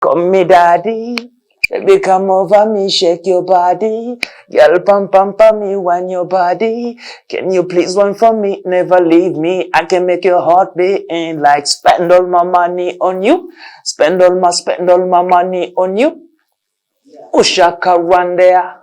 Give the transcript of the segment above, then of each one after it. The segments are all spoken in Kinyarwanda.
Call me daddy, baby come over me, shake your body. Girl pam me, wind your body. Can you please one for me, never leave me. I can make your heart beat like spend all my money on you. Spend all my money on you. Ushaka run there,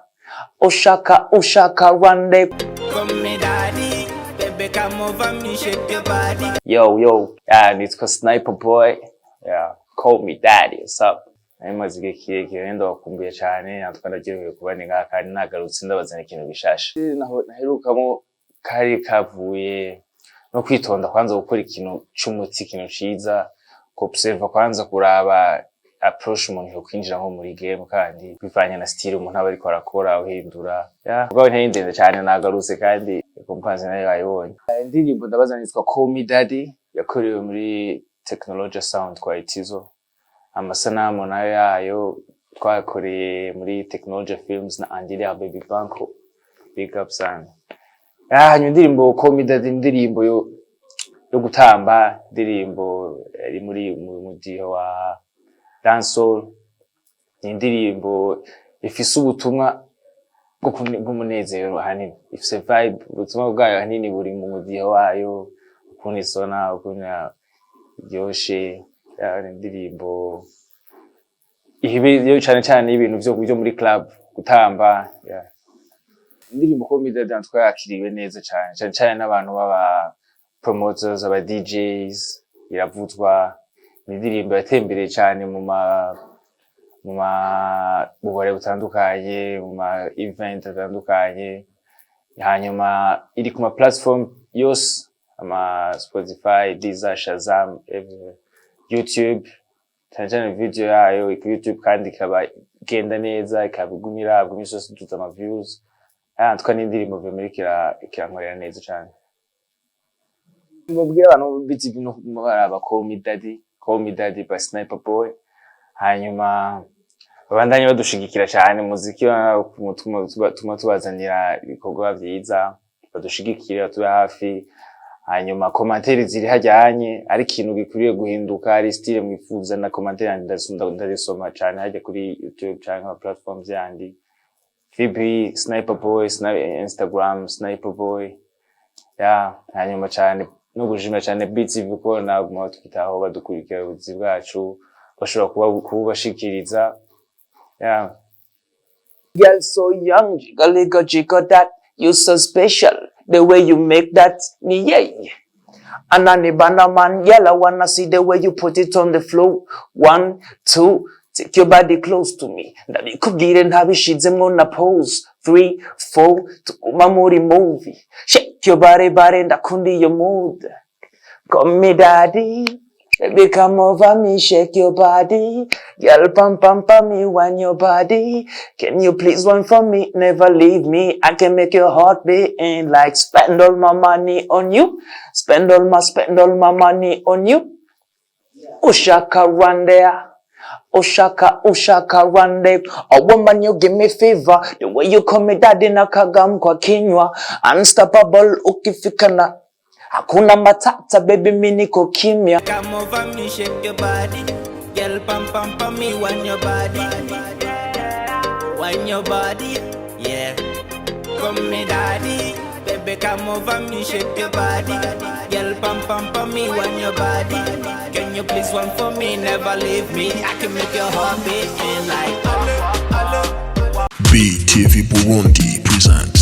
Ushaka run there. Call me daddy, baby come over me, shake your body. Yo, it's cause Sniper Boy. Yeah, call me daddy. What's up? Namaze igihe kirekire ndabakumbuye cyane, natwe ndagiye kubana ngaha kandi nagarutse ndabazana ikintu gishasha. Naho naherukamo kari kavuye no kwitonda kwanza gukora ikintu cy'umutsi, ikintu ciza, ko observe kwanza kuraba approach umuntu yo kwinjira nko muri game kandi bivanye na style umuntu aba ariko arakora uhindura. Ubwo ntiyindende cyane nagarutse kandi kompanzi nayo yayibonye. Indirimbo ndabazanitswa Call Me Daddy yakorewe muri Technology Sound kwa Itizo. Amasanamu nayo yayo twakoreye muri Technology Films na Angelia Baby Banko. Big up sana. Hanyuma indirimbo Call Me Daddy, indirimbo yo gutamba, indirimbo iri muri mudiho wa dancehall, indirimbo ifise ubutumwa bw'umunezero hanini, ifise vibe, ubutumwa bwayo hanini buri mu mudiho wayo, ukuntu isona, ukuntu iryoshe, indirimbo ihibe cyane ibintu byo muri club gutamba. Indirimbo Call Me Daddy twakiriwe neza cyane n'abantu baba promoters, aba DJs, iravuzwa. Indirimbo yatembereye cyane mu bubare butandukanye, mu event atandukanye. Hanyuma iri ku ma platform yose, ama Spotify, Deezer, Shazam, YouTube. Cyane video yayo ku YouTube kandi ikaba genda neza, ikabigumira gumisosi tuta ama views. Twa n'indirimbo vemerikira ikirankorera neza cyane. Mbabwira abantu biti bino baraba Call Me Daddy by Sniper Boy. Hanyuma babandanye badushigikira cyane muziki tuma tubazanira ibikorwa byiza, badushigikira turi hafi. Hanyuma commentaire ziri hajyanye ari ikintu gikuriye guhinduka, ari style mwifuza na commentaire ndazisoma cyane hajya kuri YouTube cyangwa platforms yandi. FB Sniper Boy, Instagram Sniper Boy. Hanyuma cyane no gushimira cyane beats biko naguma twitaho badukurikira ubuzi bwacu, bashobora kubashikiriza. Girl so young, jigga that, you so special, the way you make that, yeah. Anani bana man, girl I wanna see the way you put it on the floor. 1, 2, take your body close to me. Ndabikubwire ntabishize mwo na pose. 3, 4, tukuma muri movie. Shake your body, ndakundi your mood. Call me daddy, baby come over me, shake your body. Girl pam me, wind your body. Can you please one for me, never leave me. I can make your heart beat like spend all my money on you. Spend all my money on you. Ushaka run there. Ushaka run there. A woman you give me favor. The way you call me daddy nakagam kwa kinywa. Unstoppable ukifikana. Hakuna matata baby mimi niko kimya. Come over me, shake your body. Girl pam me, wind your body. Wind your body, yeah. Call me daddy, baby come over me, shake your body. Girl pam me, wind your body. Can you please one for me, never leave me. I can make your heart beat like. bitewe Burundi present